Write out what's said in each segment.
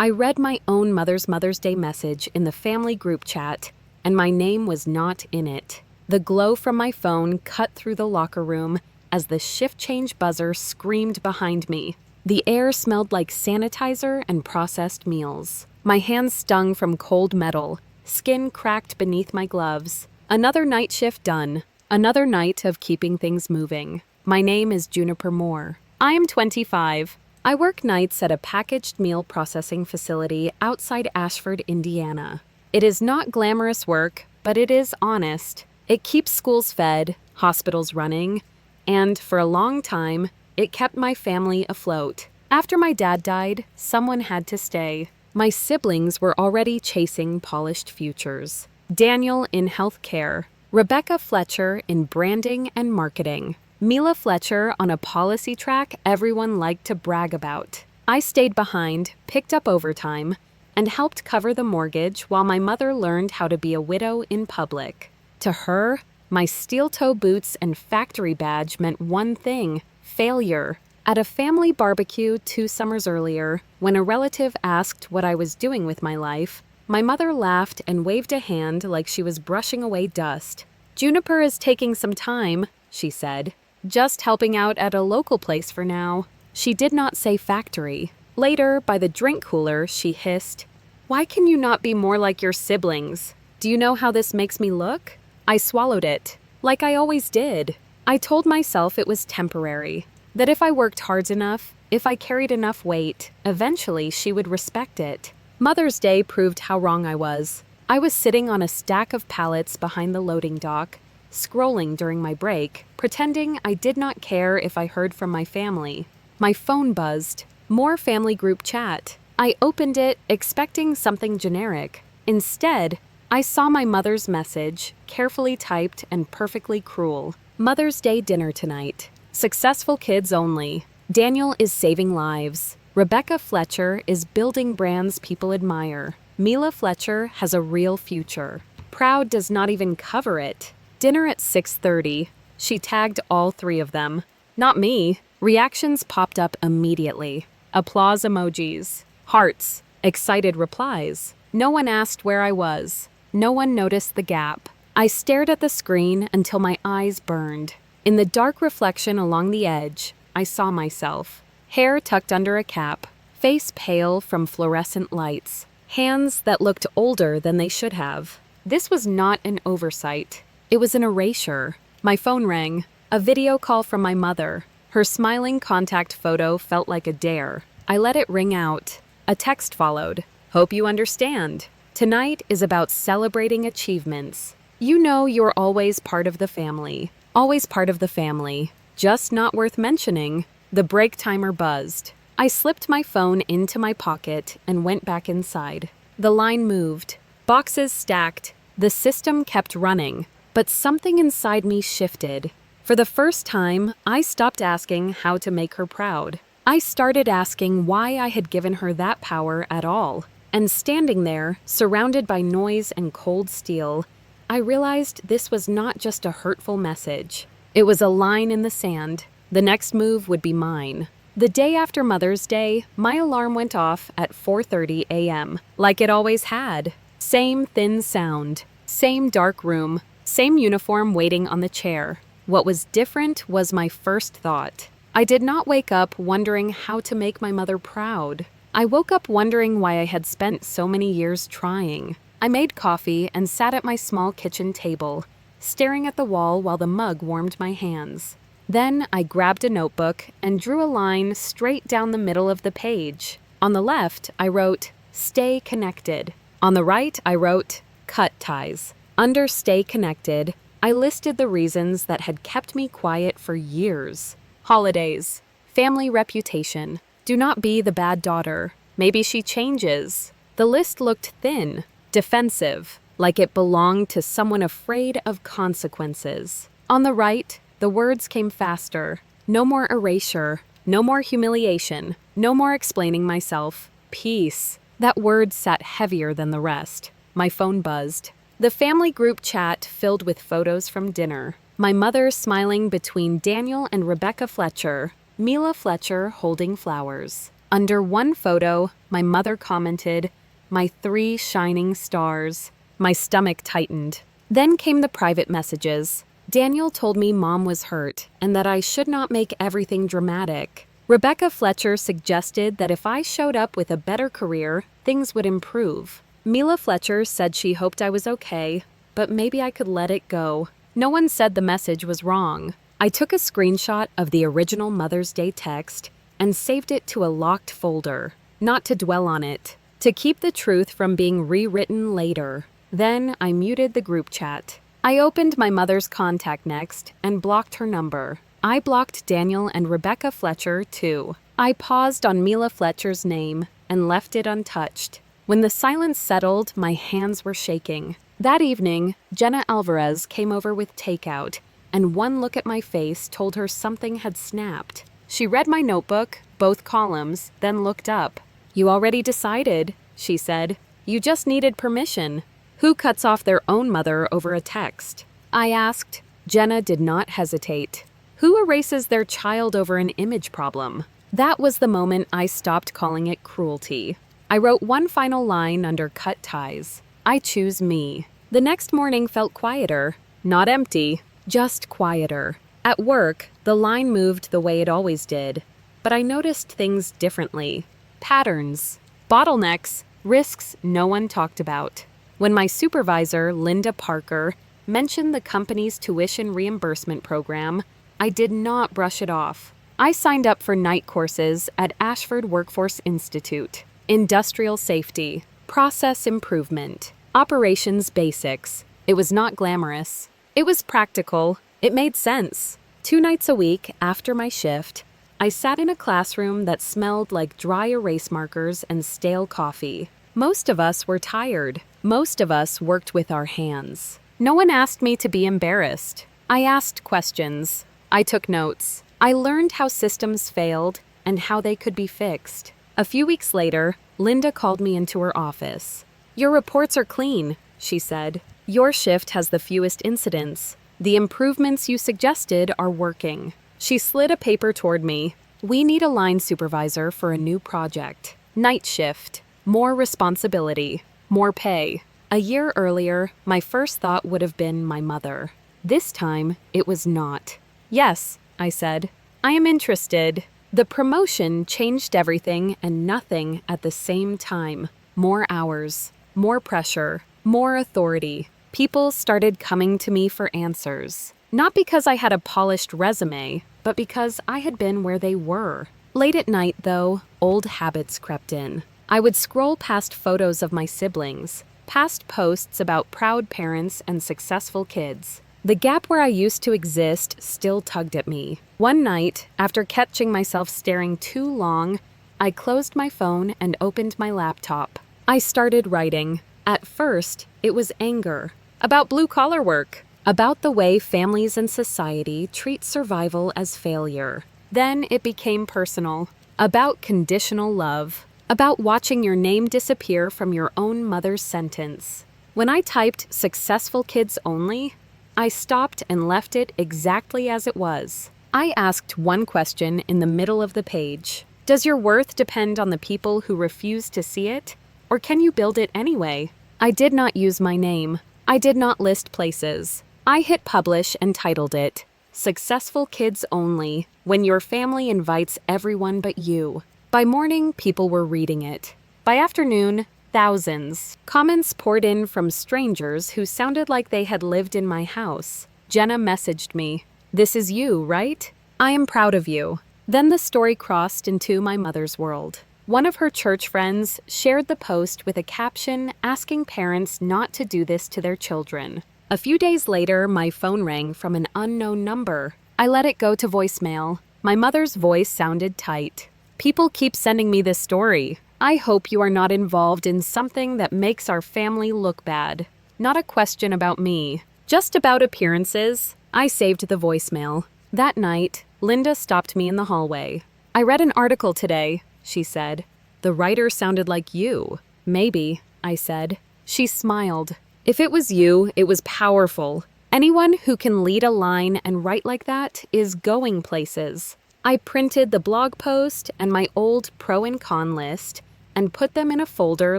I read my own Mother's Day message in the family group chat, and my name was not in it. The glow from my phone cut through the locker room as the shift change buzzer screamed behind me. The air smelled like sanitizer and processed meals. My hands stung from cold metal, skin cracked beneath my gloves. Another night shift done. Another night of keeping things moving. My name is Juniper Moore. I am 25. I work nights at a packaged meal processing facility outside Ashford, Indiana. It is not glamorous work, but it is honest. It keeps schools fed, hospitals running, and for a long time, it kept my family afloat. After my dad died, someone had to stay. My siblings were already chasing polished futures. Daniel in healthcare, Rebecca Fletcher in branding and marketing, Mila Fletcher on a policy track everyone liked to brag about. I stayed behind, picked up overtime, and helped cover the mortgage while my mother learned how to be a widow in public. To her, my steel-toe boots and factory badge meant one thing: failure. At a family barbecue 2 summers earlier, when a relative asked what I was doing with my life, my mother laughed and waved a hand like she was brushing away dust. "Juniper is taking some time," she said. "Just helping out at a local place for now." She did not say factory. Later, by the drink cooler, she hissed, "Why can you not be more like your siblings? Do you know how this makes me look?" I swallowed it, like I always did. I told myself it was temporary, that if I worked hard enough, if I carried enough weight, eventually she would respect it. Mother's Day proved how wrong I was. I was sitting on a stack of pallets behind the loading dock, scrolling during my break, pretending I did not care if I heard from my family. My phone buzzed. More family group chat. I opened it, expecting something generic. Instead, I saw my mother's message, carefully typed and perfectly cruel. "Mother's Day dinner tonight. Successful kids only. Daniel is saving lives. Rebecca Fletcher is building brands people admire. Mila Fletcher has a real future. Proud does not even cover it. Dinner at 6:30. She tagged all 3 of them. Not me. Reactions popped up immediately. Applause emojis. Hearts. Excited replies. No one asked where I was. No one noticed the gap. I stared at the screen until my eyes burned. In the dark reflection along the edge, I saw myself. Hair tucked under a cap, face pale from fluorescent lights, hands that looked older than they should have. This was not an oversight. It was an erasure. My phone rang. A video call from my mother. Her smiling contact photo felt like a dare. I let it ring out. A text followed. "Hope you understand. Tonight is about celebrating achievements. You know you're always part of the family. Always part of the family. Just not worth mentioning." The break timer buzzed. I slipped my phone into my pocket and went back inside. The line moved. Boxes stacked. The system kept running. But something inside me shifted. For the first time, I stopped asking how to make her proud. I started asking why I had given her that power at all. And standing there, surrounded by noise and cold steel, I realized this was not just a hurtful message. It was a line in the sand. The next move would be mine. The day after Mother's Day, my alarm went off at 4:30 a.m., like it always had. Same thin sound, same dark room, same uniform waiting on the chair. What was different was my first thought. I did not wake up wondering how to make my mother proud. I woke up wondering why I had spent so many years trying. I made coffee and sat at my small kitchen table, staring at the wall while the mug warmed my hands. Then I grabbed a notebook and drew a line straight down the middle of the page. On the left, I wrote, "Stay connected." On the right, I wrote, "Cut ties." Under "Stay connected," I listed the reasons that had kept me quiet for years. Holidays, family reputation, do not be the bad daughter, maybe she changes. The list looked thin, defensive, like it belonged to someone afraid of consequences. On the right, the words came faster. No more erasure, no more humiliation, no more explaining myself. Peace. That word sat heavier than the rest. My phone buzzed. The family group chat filled with photos from dinner. My mother smiling between Daniel and Rebecca Fletcher, Mila Fletcher holding flowers. Under one photo, my mother commented, "My 3 shining stars." My stomach tightened. Then came the private messages. Daniel told me Mom was hurt and that I should not make everything dramatic. Rebecca Fletcher suggested that if I showed up with a better career, things would improve. Mila Fletcher said she hoped I was okay, but maybe I could let it go. No one said the message was wrong. I took a screenshot of the original Mother's Day text and saved it to a locked folder, not to dwell on it, to keep the truth from being rewritten later. Then I muted the group chat. I opened my mother's contact next and blocked her number. I blocked Daniel and Rebecca Fletcher, too. I paused on Mila Fletcher's name and left it untouched. When the silence settled, my hands were shaking. That evening, Jenna Alvarez came over with takeout, and one look at my face told her something had snapped. She read my notebook, both columns, then looked up. "You already decided," she said. "You just needed permission. Who cuts off their own mother over a text?" I asked. Jenna did not hesitate. Who erases their child over an image problem? That was the moment I stopped calling it cruelty. I wrote one final line under cut ties. "I choose me." The next morning felt quieter. Not empty, just quieter. At work, the line moved the way it always did. But I noticed things differently. Patterns, bottlenecks, risks no one talked about. When my supervisor, Linda Parker, mentioned the company's tuition reimbursement program, I did not brush it off. I signed up for night courses at Ashford Workforce Institute. Industrial safety, process improvement, operations basics. It was not glamorous. It was practical. It made sense. 2 nights a week after my shift, I sat in a classroom that smelled like dry erase markers and stale coffee. Most of us were tired. Most of us worked with our hands. No one asked me to be embarrassed. I asked questions. I took notes. I learned how systems failed and how they could be fixed. A few weeks later, Linda called me into her office. "Your reports are clean," she said. "Your shift has the fewest incidents. The improvements you suggested are working." She slid a paper toward me. "We need a line supervisor for a new project. Night shift. More responsibility. More pay." A year earlier, my first thought would have been my mother. This time, it was not. "Yes," I said. "I am interested." The promotion changed everything and nothing at the same time. More hours, more pressure, more authority. People started coming to me for answers. Not because I had a polished resume, but because I had been where they were. Late at night, though, old habits crept in. I would scroll past photos of my siblings, past posts about proud parents and successful kids. The gap where I used to exist still tugged at me. One night, after catching myself staring too long, I closed my phone and opened my laptop. I started writing. At first, it was anger. About blue-collar work. About the way families and society treat survival as failure. Then it became personal. About conditional love. About watching your name disappear from your own mother's sentence. When I typed "successful kids only," I stopped and left it exactly as it was. I asked one question in the middle of the page. Does your worth depend on the people who refuse to see it? Or can you build it anyway? I did not use my name. I did not list places. I hit publish and titled it, "Successful Kids Only, When Your Family Invites Everyone But You." By morning, people were reading it. By afternoon, thousands. Comments poured in from strangers who sounded like they had lived in my house. Jenna messaged me, "This is you, right? I am proud of you." Then the story crossed into my mother's world. One of her church friends shared the post with a caption asking parents not to do this to their children. A few days later, my phone rang from an unknown number. I let it go to voicemail. My mother's voice sounded tight. "People keep sending me this story. I hope you are not involved in something that makes our family look bad." Not a question about me, just about appearances. I saved the voicemail. That night, Linda stopped me in the hallway. "I read an article today," she said. "The writer sounded like you." "Maybe," I said. She smiled. "If it was you, it was powerful. Anyone who can lead a line and write like that is going places." I printed the blog post and my old pro and con list and put them in a folder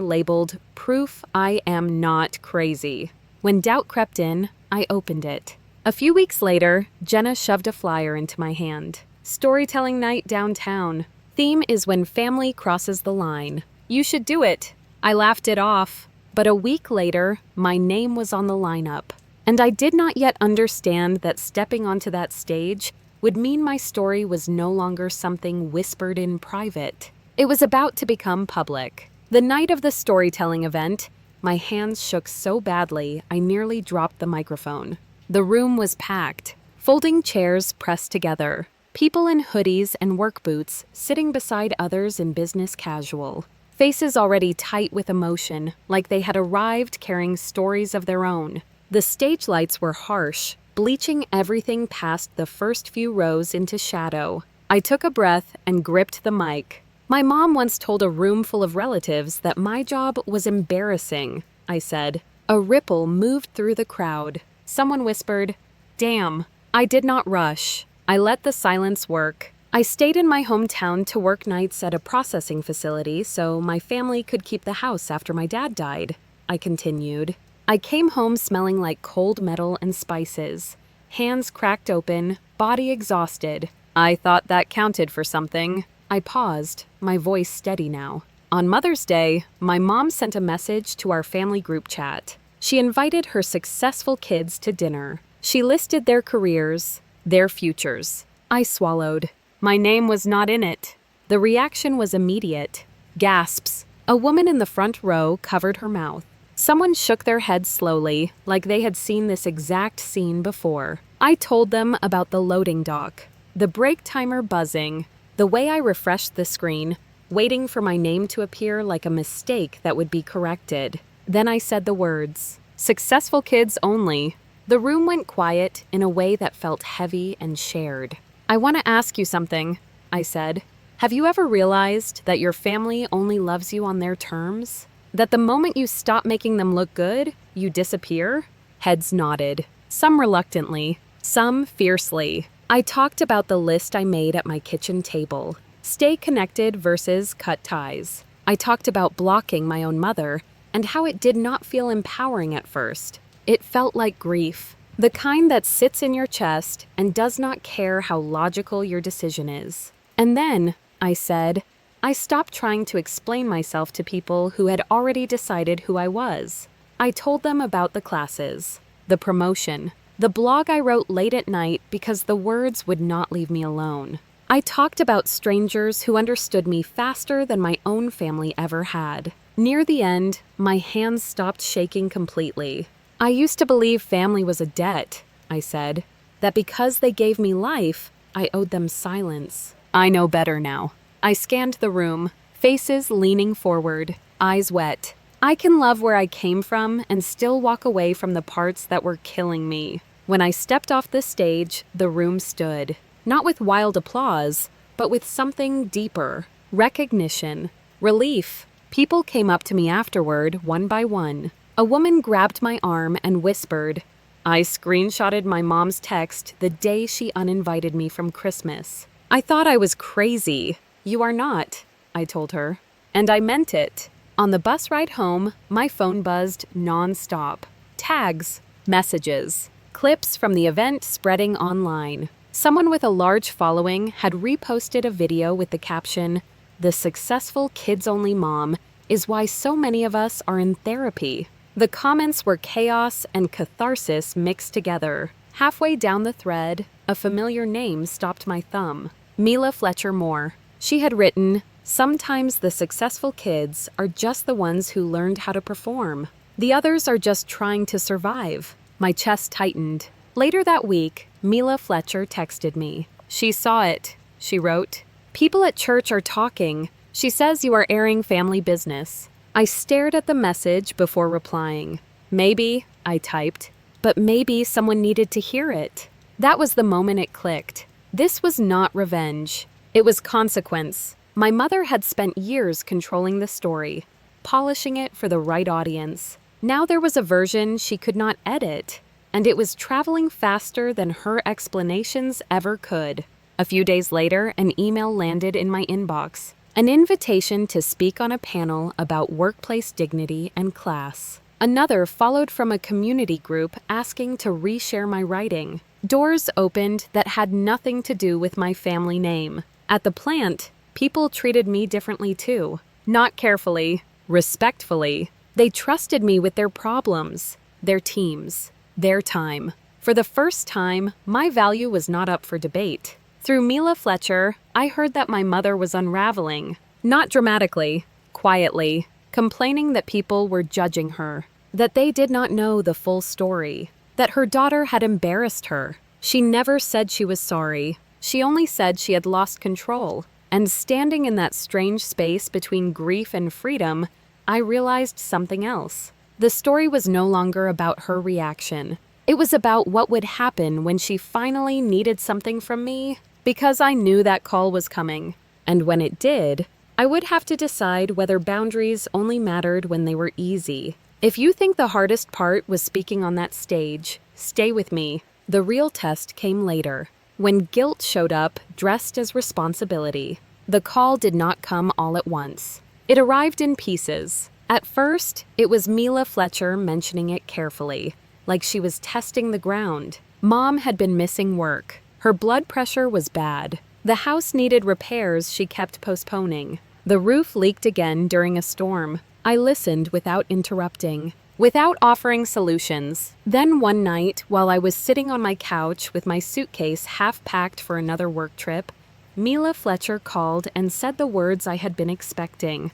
labeled Proof I Am Not Crazy. When doubt crept in, I opened it. A few weeks later, Jenna shoved a flyer into my hand. Storytelling night downtown. Theme is when family crosses the line. You should do it. I laughed it off, but a week later, my name was on the lineup. And I did not yet understand that stepping onto that stage would mean my story was no longer something whispered in private. It was about to become public. The night of the storytelling event, my hands shook so badly I nearly dropped the microphone. The room was packed, folding chairs pressed together, people in hoodies and work boots sitting beside others in business casual, faces already tight with emotion, like they had arrived carrying stories of their own. The stage lights were harsh, bleaching everything past the first few rows into shadow. I took a breath and gripped the mic. My mom once told a room full of relatives that my job was embarrassing, I said. A ripple moved through the crowd. Someone whispered, "Damn." I did not rush. I let the silence work. I stayed in my hometown to work nights at a processing facility so my family could keep the house after my dad died. I continued. I came home smelling like cold metal and spices. Hands cracked open, body exhausted. I thought that counted for something. I paused, my voice steady now. On Mother's Day, my mom sent a message to our family group chat. She invited her successful kids to dinner. She listed their careers, their futures. I swallowed. My name was not in it. The reaction was immediate. Gasps. A woman in the front row covered her mouth. Someone shook their head slowly, like they had seen this exact scene before. I told them about the loading dock, the break timer buzzing, the way I refreshed the screen, waiting for my name to appear like a mistake that would be corrected. Then I said the words, "Successful kids only." The room went quiet in a way that felt heavy and shared. "I want to ask you something," I said. "Have you ever realized that your family only loves you on their terms? That the moment you stop making them look good, you disappear?" Heads nodded, some reluctantly, some fiercely. I talked about the list I made at my kitchen table. Stay connected versus cut ties. I talked about blocking my own mother and how it did not feel empowering at first. It felt like grief, the kind that sits in your chest and does not care how logical your decision is. And then, I said, I stopped trying to explain myself to people who had already decided who I was. I told them about the classes, the promotion, the blog I wrote late at night because the words would not leave me alone. I talked about strangers who understood me faster than my own family ever had. Near the end, my hands stopped shaking completely. I used to believe family was a debt, I said, that because they gave me life, I owed them silence. I know better now. I scanned the room, faces leaning forward, eyes wet. I can love where I came from and still walk away from the parts that were killing me. When I stepped off the stage, the room stood, not with wild applause, but with something deeper, recognition, relief. People came up to me afterward, one by one. A woman grabbed my arm and whispered. I screenshotted my mom's text the day she uninvited me from Christmas. I thought I was crazy. You are not, I told her. And I meant it. On the bus ride home, my phone buzzed non-stop. Tags, messages, clips from the event spreading online. Someone with a large following had reposted a video with the caption, "The successful kids-only mom is why so many of us are in therapy." The comments were chaos and catharsis mixed together. Halfway down the thread, a familiar name stopped my thumb. Mila Fletcher Moore. She had written, "Sometimes the successful kids are just the ones who learned how to perform. The others are just trying to survive." My chest tightened. Later that week, Mila Fletcher texted me. She saw it, she wrote. "People at church are talking. She says you are airing family business." I stared at the message before replying. Maybe, I typed, but maybe someone needed to hear it. That was the moment it clicked. This was not revenge. It was consequence. My mother had spent years controlling the story, polishing it for the right audience. Now there was a version she could not edit, and it was traveling faster than her explanations ever could. A few days later, an email landed in my inbox. An invitation to speak on a panel about workplace dignity and class. Another followed from a community group asking to reshare my writing. Doors opened that had nothing to do with my family name. At the plant, people treated me differently too. Not carefully, respectfully. They trusted me with their problems, their teams, their time. For the first time, my value was not up for debate. Through Mila Fletcher, I heard that my mother was unraveling. Not dramatically, quietly, complaining that people were judging her, that they did not know the full story, that her daughter had embarrassed her. She never said she was sorry. She only said she had lost control. And standing in that strange space between grief and freedom, I realized something else. The story was no longer about her reaction. It was about what would happen when she finally needed something from me, because I knew that call was coming. And when it did, I would have to decide whether boundaries only mattered when they were easy. If you think the hardest part was speaking on that stage, stay with me. The real test came later, when guilt showed up dressed as responsibility. The call did not come all at once. It arrived in pieces. At first, it was Mila Fletcher mentioning it carefully, like she was testing the ground. Mom had been missing work. Her blood pressure was bad. The house needed repairs she kept postponing. The roof leaked again during a storm. I listened without interrupting, without offering solutions. Then one night, while I was sitting on my couch with my suitcase half packed for another work trip, Mila Fletcher called and said the words I had been expecting.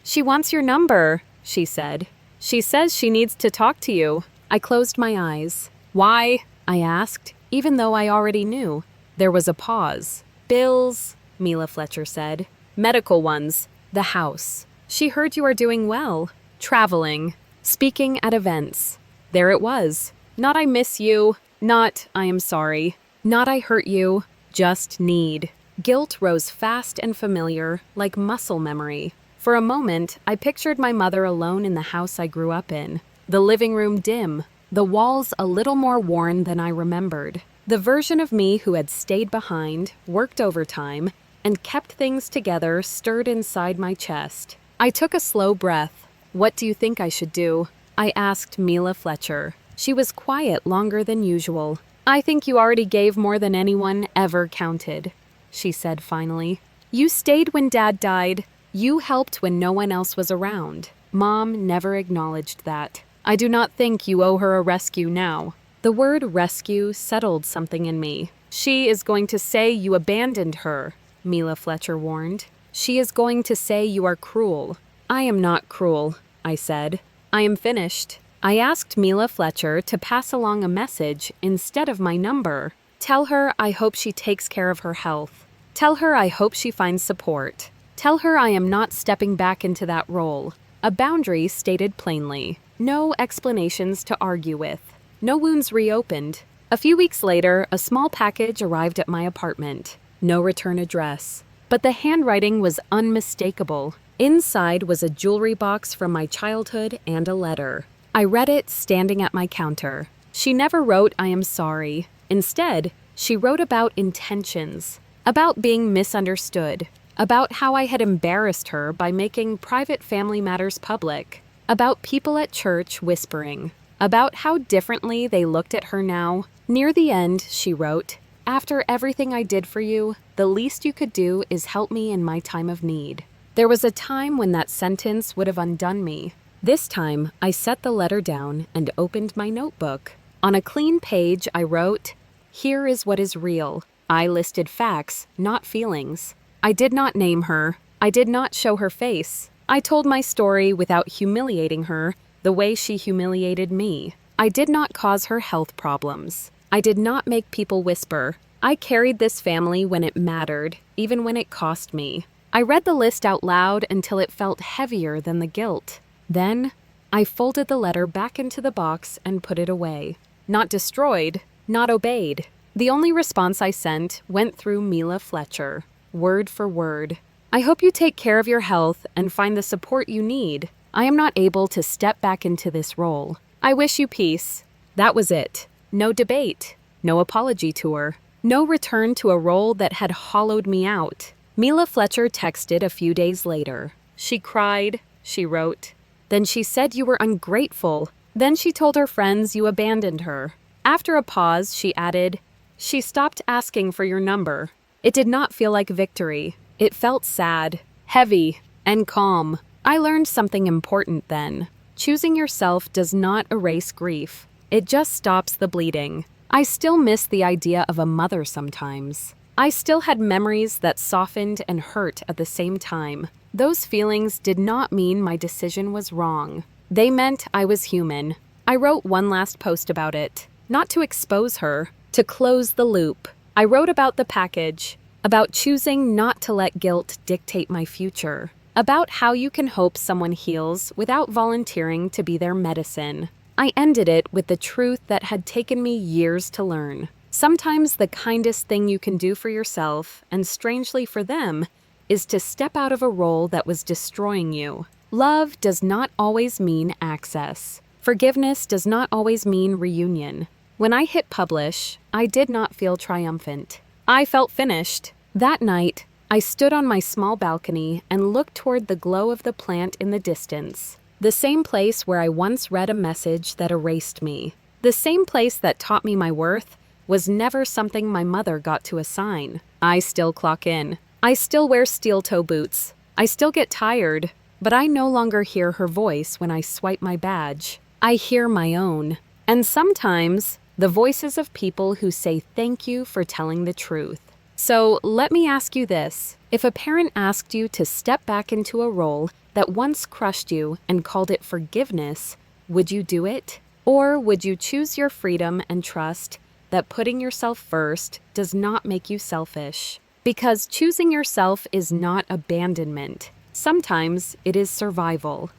"She wants your number," she said. "She says she needs to talk to you." I closed my eyes. "Why?" I asked, even though I already knew. There was a pause. "Bills," Mila Fletcher said. "Medical ones. The house. She heard you are doing well. Traveling. Speaking at events." There it was. Not "I miss you." Not "I am sorry." Not "I hurt you." Just need. Guilt rose fast and familiar, like muscle memory. For a moment, I pictured my mother alone in the house I grew up in. The living room dim, the walls a little more worn than I remembered. The version of me who had stayed behind, worked overtime, and kept things together stirred inside my chest. I took a slow breath. "What do you think I should do?" I asked Mila Fletcher. She was quiet longer than usual. "I think you already gave more than anyone ever counted," she said finally. "You stayed when Dad died. You helped when no one else was around. Mom never acknowledged that. I do not think you owe her a rescue now." The word rescue settled something in me. "She is going to say you abandoned her," Mila Fletcher warned. "She is going to say you are cruel." "I am not cruel," I said. "I am finished." I asked Mila Fletcher to pass along a message instead of my number. Tell her I hope she takes care of her health. Tell her I hope she finds support. Tell her I am not stepping back into that role. A boundary stated plainly. No explanations to argue with. No wounds reopened. A few weeks later, a small package arrived at my apartment. No return address. But the handwriting was unmistakable. Inside was a jewelry box from my childhood and a letter. I read it standing at my counter. She never wrote "I am sorry." Instead, she wrote about intentions, about being misunderstood, about how I had embarrassed her by making private family matters public, about people at church whispering, about how differently they looked at her now. Near the end, she wrote, "After everything I did for you, the least you could do is help me in my time of need." There was a time when that sentence would have undone me. This time, I set the letter down and opened my notebook. On a clean page, I wrote, "Here is what is real." I listed facts, not feelings. I did not name her. I did not show her face. I told my story without humiliating her the way she humiliated me. I did not cause her health problems. I did not make people whisper. I carried this family when it mattered, even when it cost me. I read the list out loud until it felt heavier than the guilt. Then, I folded the letter back into the box and put it away. Not destroyed, not obeyed. The only response I sent went through Mila Fletcher, word for word. "I hope you take care of your health and find the support you need. I am not able to step back into this role. I wish you peace." That was it. No debate. No apology tour. No return to a role that had hollowed me out. Mila Fletcher texted a few days later. She cried, she wrote. Then she said you were ungrateful. Then she told her friends you abandoned her. After a pause, she added, she stopped asking for your number. It did not feel like victory. It felt sad, heavy, and calm. I learned something important then. Choosing yourself does not erase grief. It just stops the bleeding. I still miss the idea of a mother sometimes. I still had memories that softened and hurt at the same time. Those feelings did not mean my decision was wrong. They meant I was human. I wrote one last post about it. Not to expose her, to close the loop. I wrote about the package, about choosing not to let guilt dictate my future, about how you can hope someone heals without volunteering to be their medicine. I ended it with the truth that had taken me years to learn. Sometimes the kindest thing you can do for yourself, and strangely for them, is to step out of a role that was destroying you. Love does not always mean access. Forgiveness does not always mean reunion. When I hit publish, I did not feel triumphant. I felt finished. That night, I stood on my small balcony and looked toward the glow of the plant in the distance. The same place where I once read a message that erased me. The same place that taught me my worth was never something my mother got to assign. I still clock in. I still wear steel-toe boots. I still get tired, but I no longer hear her voice when I swipe my badge. I hear my own. And sometimes, the voices of people who say thank you for telling the truth. So let me ask you this. If a parent asked you to step back into a role that once crushed you and called it forgiveness, would you do it? Or would you choose your freedom and trust that putting yourself first does not make you selfish? Because choosing yourself is not abandonment. Sometimes it is survival.